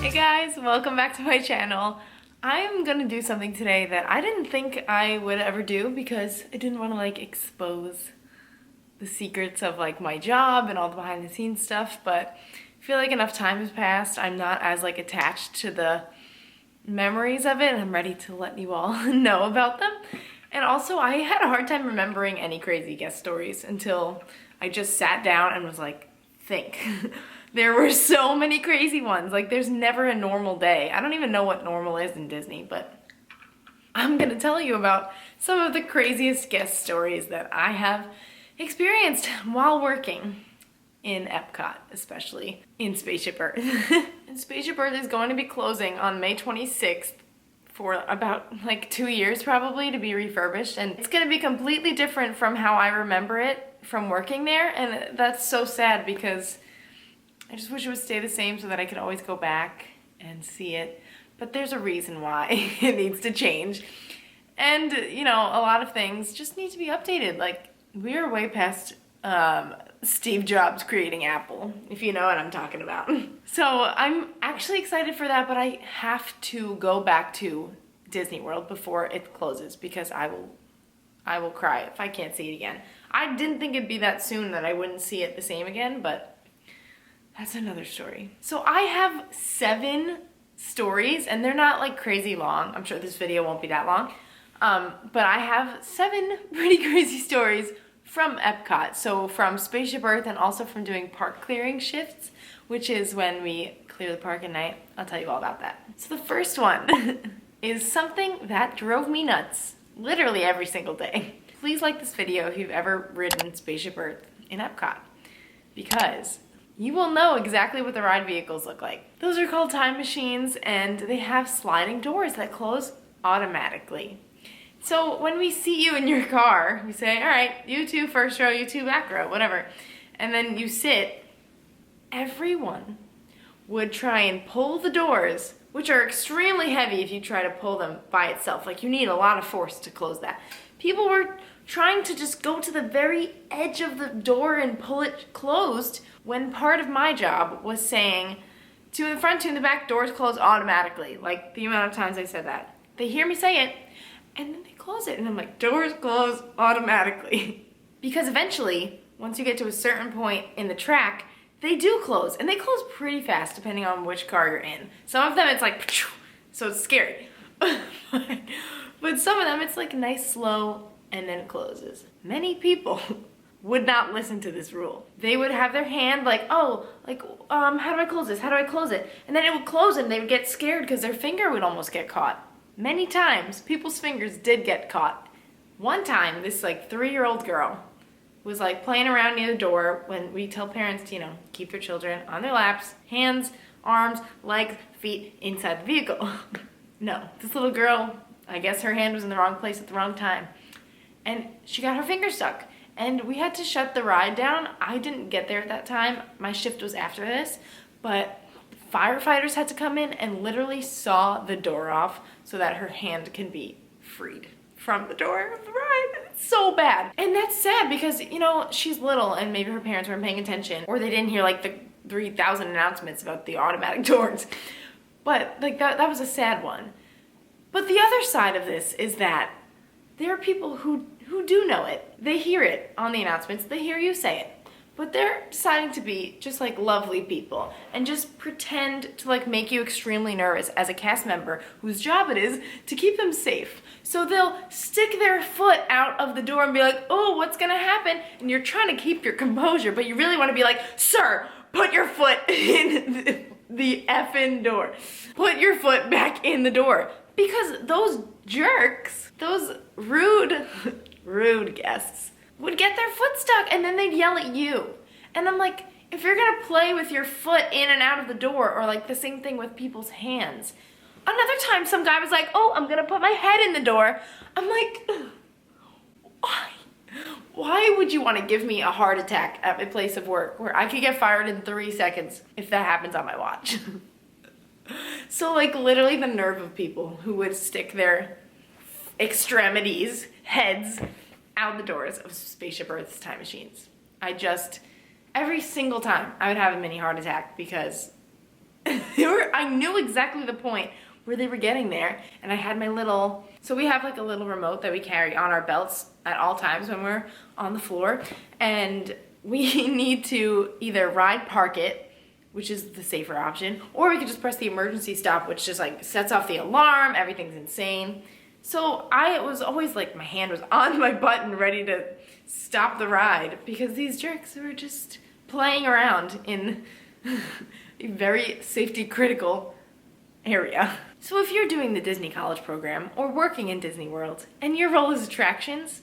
Hey guys, welcome back to my channel. I'm gonna do something today that I didn't think I would ever do because I didn't want to like expose the secrets of like my job and all the behind the scenes stuff, but I feel like enough time has passed. I'm not as like attached to the memories of it and I'm ready to let you all know about them. And also I had a hard time remembering any crazy guest stories until I just sat down and was like, think. There were so many crazy ones. Like there's never a normal day. I don't even know what normal is in Disney, but I'm gonna tell you about some of the craziest guest stories that I have experienced while working in Epcot, especially in Spaceship Earth. And Spaceship Earth is going to be closing on May 26th for about like 2 years probably to be refurbished, and it's gonna be completely different from how I remember it from working there, and that's so sad because I just wish it would stay the same so that I could always go back and see it. But there's a reason why it needs to change. And, you know, a lot of things just need to be updated. Like, we are way past Steve Jobs creating Apple, if you know what I'm talking about. So I'm actually excited for that, but I have to go back to Disney World before it closes because I will cry if I can't see it again. I didn't think it'd be that soon that I wouldn't see it the same again, but that's another story. So I have 7 stories, and they're not like crazy long. I'm sure this video won't be that long. But I have 7 pretty crazy stories from Epcot. So from Spaceship Earth and also from doing park clearing shifts, which is when we clear the park at night. I'll tell you all about that. So the first one is something that drove me nuts literally every single day. Please like this video if you've ever ridden Spaceship Earth in Epcot, because you will know exactly what the ride vehicles look like. Those are called time machines, and they have sliding doors that close automatically. So when we see you in your car, we say, all right, you 2 first row, you 2 back row, whatever. And then you sit, everyone would try and pull the doors, which are extremely heavy if you try to pull them by itself. Like you need a lot of force to close that. People were trying to just go to the very edge of the door and pull it closed, when part of my job was saying, 2 in the front, 2 in the back, doors close automatically. Like the amount of times I said that. They hear me say it, and then they close it. And I'm like, doors close automatically. Because eventually, once you get to a certain point in the track, they do close. And they close pretty fast, depending on which car you're in. Some of them, it's like, so it's scary. But some of them, it's like nice, slow, and then it closes. Many people would not listen to this rule. They would have their hand like, oh, like, how do I close this? How do I close it? And then it would close and they would get scared because their finger would almost get caught. Many times, people's fingers did get caught. One time, this like 3-year-old girl was like playing around near the door when we tell parents to, you know, keep their children on their laps, hands, arms, legs, feet inside the vehicle. No, this little girl, I guess her hand was in the wrong place at the wrong time. And she got her finger stuck. And we had to shut the ride down. I didn't get there at that time. My shift was after this. But firefighters had to come in and literally saw the door off so that her hand can be freed from the door of the ride. It's so bad. And that's sad because, you know, she's little and maybe her parents weren't paying attention, or they didn't hear like the 3,000 announcements about the automatic doors. But like that was a sad one. But the other side of this is that there are people who do know it. They hear it on the announcements, they hear you say it, but they're deciding to be just like lovely people and just pretend to like make you extremely nervous as a cast member whose job it is to keep them safe. So they'll stick their foot out of the door and be like, oh, what's gonna happen? And you're trying to keep your composure, but you really wanna be like, sir, put your foot in the effing door. Put your foot back in the door. Because those jerks, those rude guests would get their foot stuck and then they'd yell at you. And I'm like, if you're gonna play with your foot in and out of the door, or like the same thing with people's hands. Another time some guy was like, oh, I'm gonna put my head in the door. I'm like, why? Why would you want to give me a heart attack at my place of work where I could get fired in 3 seconds if that happens on my watch? So like literally the nerve of people who would stick their extremities, heads, out the doors of Spaceship Earth's time machines. Every single time I would have a mini heart attack because I knew exactly the point where they were getting there, and I had my little, so we have like a little remote that we carry on our belts at all times when we're on the floor, and we need to either ride park it, which is the safer option, or we could just press the emergency stop, which just like sets off the alarm, everything's insane. So I was always like, my hand was on my button ready to stop the ride because these jerks were just playing around in a very safety critical area. So if you're doing the Disney College program or working in Disney World and your role is attractions,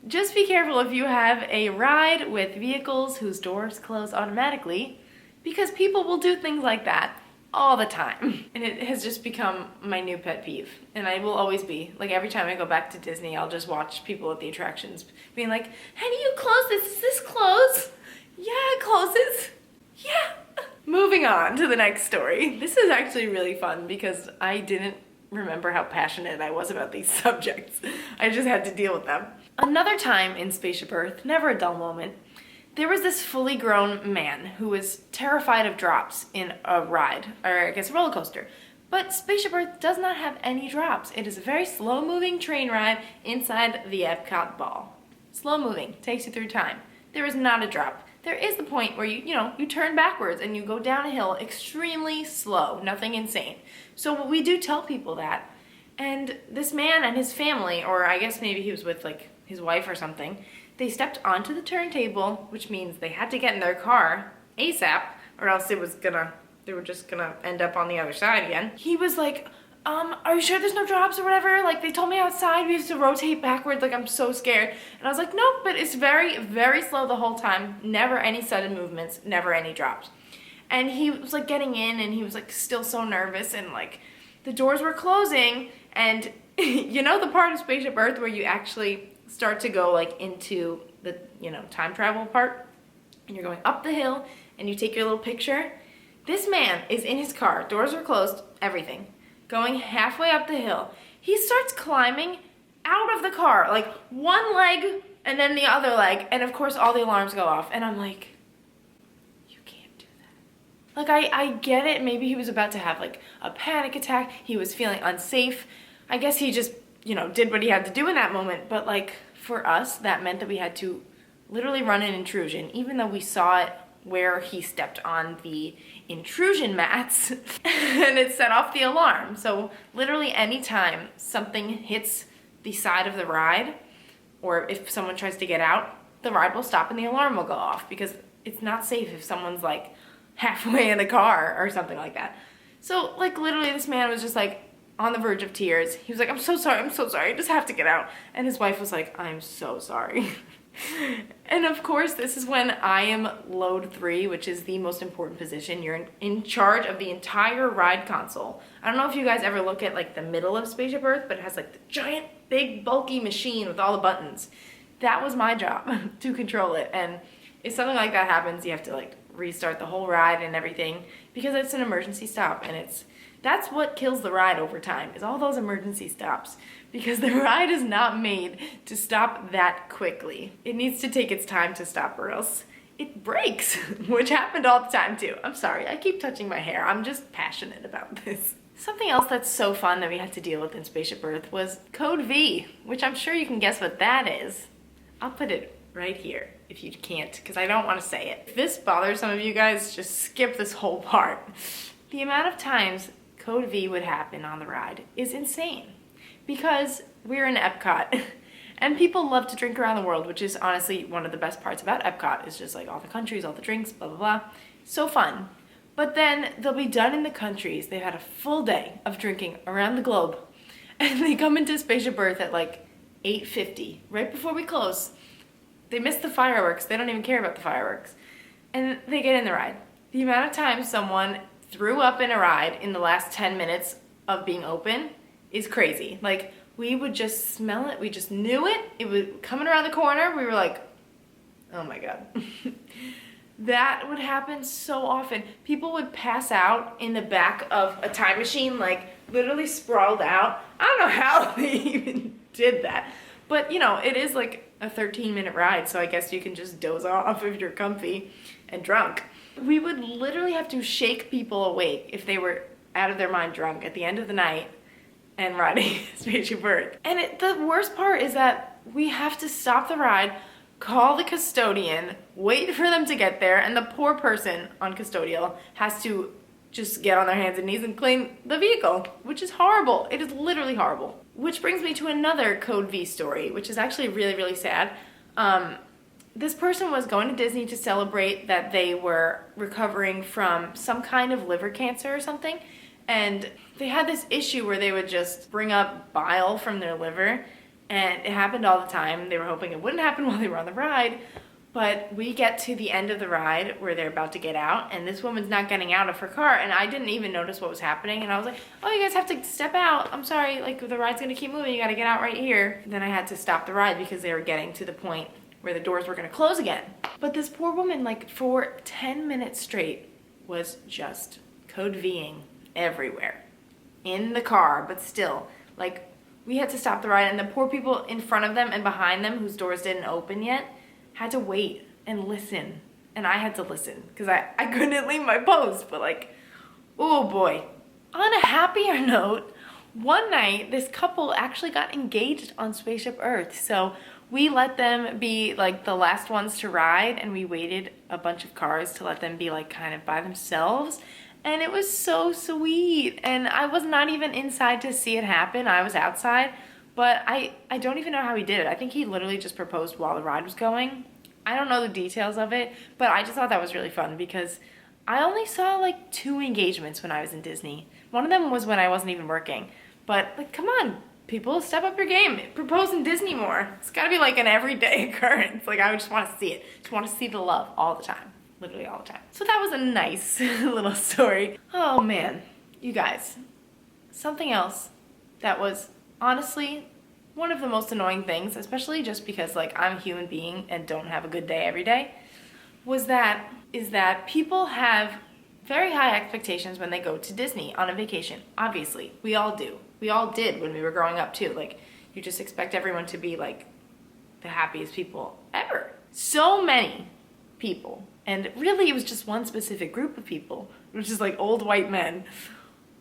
just be careful if you have a ride with vehicles whose doors close automatically, because people will do things like that all the time. And it has just become my new pet peeve. And I will always be. Like every time I go back to Disney, I'll just watch people at the attractions being like, how do you close this? Does this close? Yeah, it closes. Yeah. Moving on to the next story. This is actually really fun because I didn't remember how passionate I was about these subjects. I just had to deal with them. Another time in Spaceship Earth, never a dull moment, there was this fully grown man who was terrified of drops in a ride, or I guess a roller coaster. But Spaceship Earth does not have any drops. It is a very slow moving train ride inside the Epcot ball. Slow moving, takes you through time. There is not a drop. There is the point where you turn backwards and you go down a hill extremely slow, nothing insane. So we do tell people that. And this man and his family, or I guess maybe he was with like his wife or something, they stepped onto the turntable, which means they had to get in their car ASAP, or else they were just gonna end up on the other side again. He was like, are you sure there's no drops or whatever? Like, they told me outside we have to rotate backwards, like I'm so scared. And I was like, nope, but it's very, very slow the whole time. Never any sudden movements, never any drops. And he was like getting in and he was like still so nervous, and like the doors were closing, and you know the part of Spaceship Earth where you actually start to go like into the, time travel part, and you're going up the hill and you take your little picture. This man is in his car, doors are closed, everything, going halfway up the hill. He starts climbing out of the car, like one leg and then the other leg, and of course all the alarms go off, and I'm like, you can't do that. Like, I get it, maybe he was about to have like a panic attack, he was feeling unsafe. I guess he just, did what he had to do in that moment, but like for us, that meant that we had to literally run an intrusion, even though we saw it where he stepped on the intrusion mats and it set off the alarm. So literally anytime something hits the side of the ride, or if someone tries to get out, the ride will stop and the alarm will go off, because it's not safe if someone's like halfway in a car or something like that. So like literally this man was just like on the verge of tears. He was like, I'm so sorry, I just have to get out. And his wife was like, I'm so sorry. And of course, this is when I am load 3, which is the most important position. You're in charge of the entire ride console. I don't know if you guys ever look at like the middle of Spaceship Earth, but it has like the giant, big, bulky machine with all the buttons. That was my job, to control it. And if something like that happens, you have to like restart the whole ride and everything, because it's an emergency stop, and that's what kills the ride over time, is all those emergency stops, because the ride is not made to stop that quickly. It needs to take its time to stop, or else it breaks, which happened all the time too. I'm sorry, I keep touching my hair. I'm just passionate about this. Something else that's so fun that we had to deal with in Spaceship Earth was Code V, which I'm sure you can guess what that is. I'll put it right here if you can't, because I don't want to say it. If this bothers some of you guys, just skip this whole part. The amount of times Code V would happen on the ride is insane, because we're in Epcot and people love to drink around the world, which is honestly one of the best parts about Epcot, is just like all the countries, all the drinks, blah, blah, blah. So fun. But then they'll be done in the countries. They've had a full day of drinking around the globe, and they come into Spaceship Earth at like 8:50, right before we close. They miss the fireworks. They don't even care about the fireworks. And they get in the ride. The amount of times someone threw up in a ride in the last 10 minutes of being open is crazy. Like, we would just smell it. We just knew it. It was coming around the corner. We were like, oh my God. That would happen so often. People would pass out in the back of a time machine, like literally sprawled out. I don't know how they even did that. But it is like a 13-minute ride, so I guess you can just doze off if you're comfy and drunk. We would literally have to shake people awake if they were out of their mind drunk at the end of the night and riding Spaceship Earth. And the worst part is that we have to stop the ride, call the custodian, wait for them to get there, and the poor person on custodial has to just get on their hands and knees and clean the vehicle, which is horrible. It is literally horrible. Which brings me to another Code V story, which is actually really, really sad. This person was going to Disney to celebrate that they were recovering from some kind of liver cancer or something, and they had this issue where they would just bring up bile from their liver, and it happened all the time. They were hoping it wouldn't happen while they were on the ride, but we get to the end of the ride where they're about to get out, and this woman's not getting out of her car, and I didn't even notice what was happening, and I was like, oh, you guys have to step out. I'm sorry, like, the ride's gonna keep moving. You gotta get out right here. Then I had to stop the ride because they were getting to the point where the doors were gonna close again. But this poor woman, like, for 10 minutes straight was just Code Ving everywhere. In the car, but still, like, we had to stop the ride, and the poor people in front of them and behind them whose doors didn't open yet had to wait and listen. And I had to listen because I couldn't leave my post, but like, oh boy. On a happier note, one night this couple actually got engaged on Spaceship Earth. So we let them be like the last ones to ride, and we waited a bunch of cars to let them be like kind of by themselves. And it was so sweet. And I was not even inside to see it happen. I was outside, but I don't even know how he did it. I think he literally just proposed while the ride was going. I don't know the details of it, but I just thought that was really fun because I only saw like 2 engagements when I was in Disney. One of them was when I wasn't even working. But like, come on, people, step up your game. Propose in Disney more. It's gotta be like an everyday occurrence. Like, I would just want to see it. Just want to see the love all the time. Literally all the time. So that was a nice little story. Oh man, you guys, something else that was honestly one of the most annoying things, especially just because like I'm a human being and don't have a good day every day, is that people have very high expectations when they go to Disney on a vacation. Obviously, we all do. We all did when we were growing up too. Like, you just expect everyone to be like the happiest people ever. So many people, and really it was just one specific group of people, which is like old white men,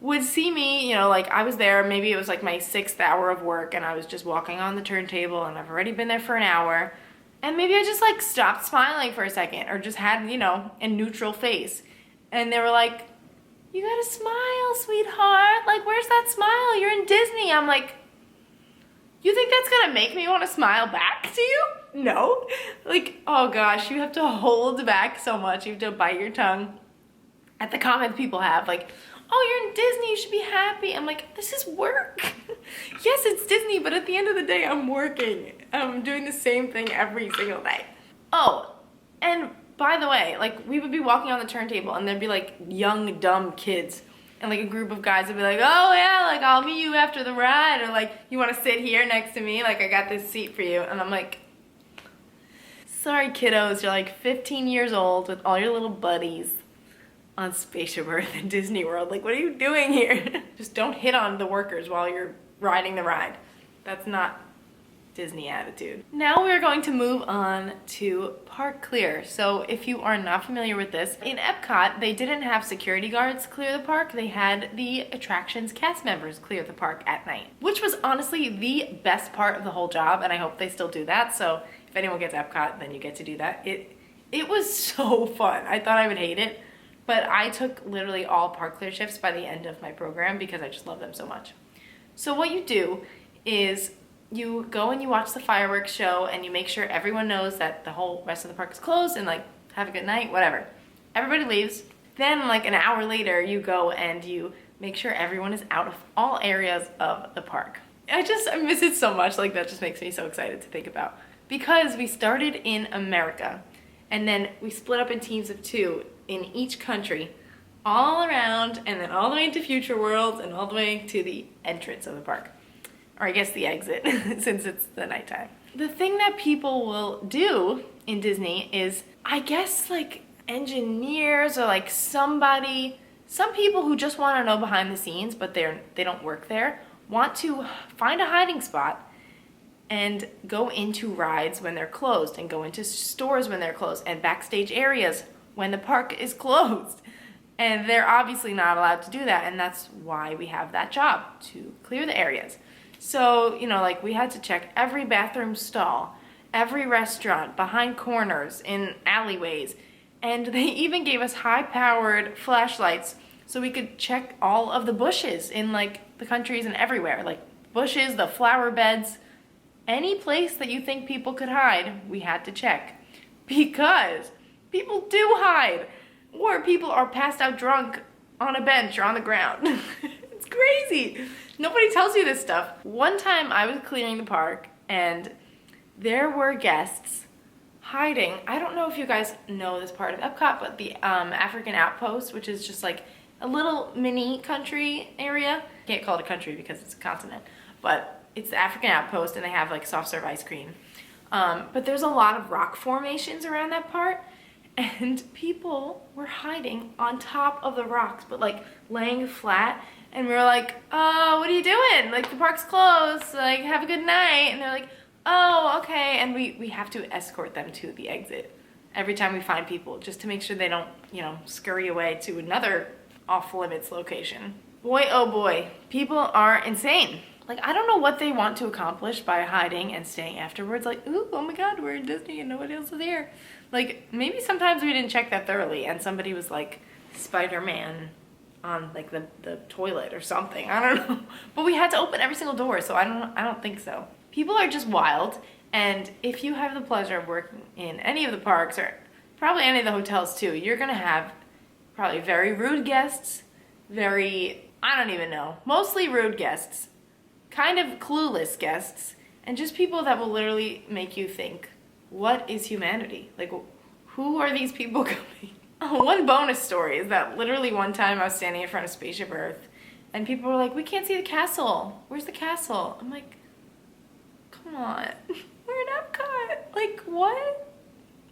would see me, you know, like I was there, maybe it was like my 6th hour of work and I was just walking on the turntable and I've already been there for an hour, and maybe I just like stopped smiling for a second or just had, you know, a neutral face, and they were like, you gotta smile, sweetheart, like where's that smile, you're in Disney. I'm like, you think that's gonna make me want to smile back to you? No. Like, oh gosh, you have to hold back so much. You have to bite your tongue at the comments people have, like, oh, you're in Disney, you should be happy. I'm like, this is work. Yes, it's Disney, but at the end of the day, I'm working. I'm doing the same thing every single day. Oh, and by the way, like, we would be walking on the turntable and there'd be like young, dumb kids. And like a group of guys would be like, oh yeah, like I'll meet you after the ride. Or like, you wanna sit here next to me? Like, I got this seat for you. And I'm like, sorry kiddos, you're like 15 years old with all your little buddies on Spaceship Earth in Disney World. Like, what are you doing here? Just don't hit on the workers while you're riding the ride. That's not Disney attitude. Now we're going to move on to Park Clear. So if you are not familiar with this, in Epcot, they didn't have security guards clear the park. They had the attractions cast members clear the park at night, which was honestly the best part of the whole job, and I hope they still do that. So if anyone gets Epcot, then you get to do that. It was so fun. I thought I would hate it, but I took literally all Park Clear shifts by the end of my program because I just love them so much. So what you do is you go and you watch the fireworks show and you make sure everyone knows that the whole rest of the park is closed and like, have a good night, whatever. Everybody leaves. Then like an hour later, you go and you make sure everyone is out of all areas of the park. I miss it so much. Like, that just makes me so excited to think about. Because we started in America and then we split up in teams of 2 in each country, all around, and then all the way into Future Worlds and all the way to the entrance of the park. Or I guess the exit, since it's the nighttime. The thing that people will do in Disney is, I guess like engineers or like some people who just want to know behind the scenes, but they don't work there, want to find a hiding spot and go into rides when they're closed and go into stores when they're closed and backstage areas when the park is closed. And they're obviously not allowed to do that, and that's why we have that job, to clear the areas. So, you know, like we had to check every bathroom stall, every restaurant, behind corners, in alleyways, and they even gave us high-powered flashlights so we could check all of the bushes in like the countries and everywhere, like bushes, the flower beds, any place that you think people could hide, we had to check. Because people do hide, or people are passed out drunk on a bench or on the ground. It's crazy. Nobody tells you this stuff. One time I was clearing the park and there were guests hiding. I don't know if you guys know this part of Epcot, but the African Outpost, which is just like a little mini country area. Can't call it a country because it's a continent, but it's the African Outpost and they have like soft serve ice cream. But there's a lot of rock formations around that part, and people were hiding on top of the rocks, but like laying flat. And we were like, oh, what are you doing? Like, the park's closed, like, have a good night. And they're like, oh, okay. And we have to escort them to the exit every time we find people, just to make sure they don't, you know, scurry away to another off-limits location. Boy, oh boy, people are insane. Like, I don't know what they want to accomplish by hiding and staying afterwards. Like, ooh, oh my God, we're in Disney and nobody else is here. Like, maybe sometimes we didn't check that thoroughly and somebody was like, Spider-Man on like the toilet or something. I don't know. But we had to open every single door, so I don't think so. People are just wild, and if you have the pleasure of working in any of the parks or probably any of the hotels too, you're gonna have probably very rude guests, very, I don't even know, mostly rude guests, kind of clueless guests, and just people that will literally make you think, what is humanity? Like, who are these people coming? Oh, one bonus story is that literally one time I was standing in front of Spaceship Earth and people were like, we can't see the castle. Where's the castle? I'm like, come on, we're in Epcot. Like, what?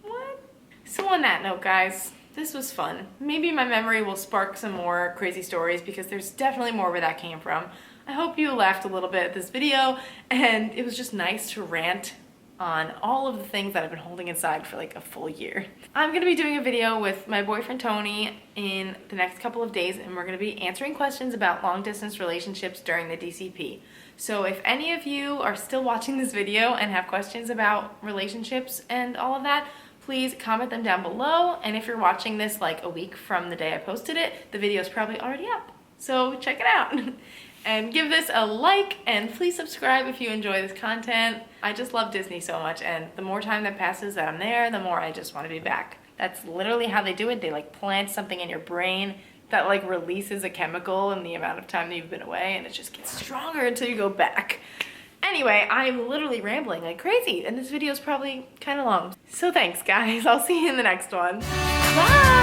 What? So on that note, guys, this was fun. Maybe my memory will spark some more crazy stories because there's definitely more where that came from. I hope you laughed a little bit at this video, and it was just nice to rant on all of the things that I've been holding inside for like a full year. I'm gonna be doing a video with my boyfriend Tony in the next couple of days, and we're gonna be answering questions about long distance relationships during the DCP. So if any of you are still watching this video and have questions about relationships and all of that, please comment them down below. And if you're watching this like a week from the day I posted it, the video is probably already up. So check it out. And give this a like, and please subscribe if you enjoy this content. I just love Disney so much, and the more time that passes that I'm there, the more I just want to be back. That's literally how they do it. They like plant something in your brain that like releases a chemical in the amount of time that you've been away, and it just gets stronger until you go back. Anyway, I'm literally rambling like crazy, and this video is probably kind of long. So thanks, guys. I'll see you in the next one. Bye!